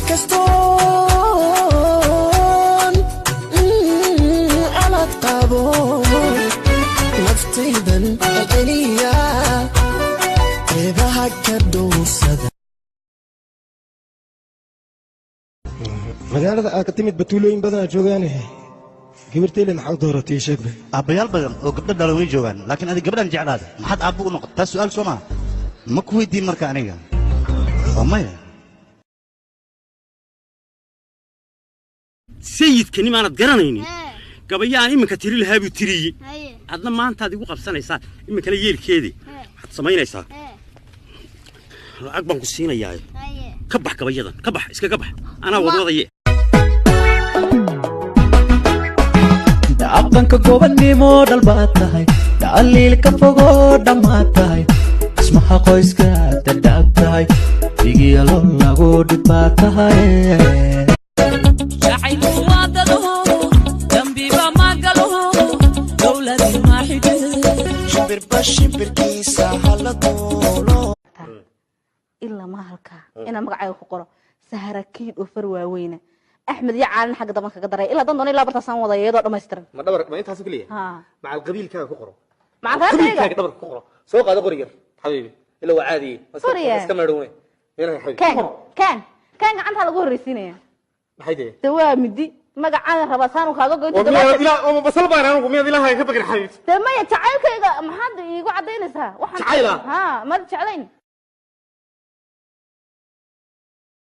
كستون على الطابون نفتيدا القلية إذا كدوسة magaalada aad ka timid batuulooyin badan aad joogaane gabarteyle maxaa dooratay sheegbe aabbayaal badan oo gabdho dhalan way joogaan laakiin adiga gabadhan jeclaada maxaad aabbo u noqotay taas su'aal soo maaha ma ku weydiin marka aniga waa maya sayidkani maanad garanaynin gabayaan iminka tiri lahaa buu tiriyey adna maantaad igu qabsanaysaa iminkale yeelkeedii waxaad samaynaysaa lacag baan ku siinayaa ka bax gabayadan ka bax iska ka bax anaa wadwadaye aqanka gobonnimo dhalbaad tahay dhaliilka fogoo dhammaad tahay ismaha qoyska dadhaab tahay digiyalo lagu dhibbaad tahay إلا ما هلكا أنا مقعد كقرا سهركين وفر ووينه أحمد يعلن حق دمك قدري إلا ضمن إلا برتصان وضيع يدور ما يسترن ما دبر ما أنت حاسب ليه ها مع القبيل كان كقرا مع القبيل كان دبر كقرا سوق هذا قرير حبيبي إلا هو عادي بس كاميرون هنا يا حبيبي كان عندها لقول رسينة بحيدة توا مدي مقعد ربصان وخاقو قلت لا بس لا أنا ومية لا هاي كبر حبيبي تما يتعال كذا ما حد يقعد عدينسها تعالى ها ما تشعلين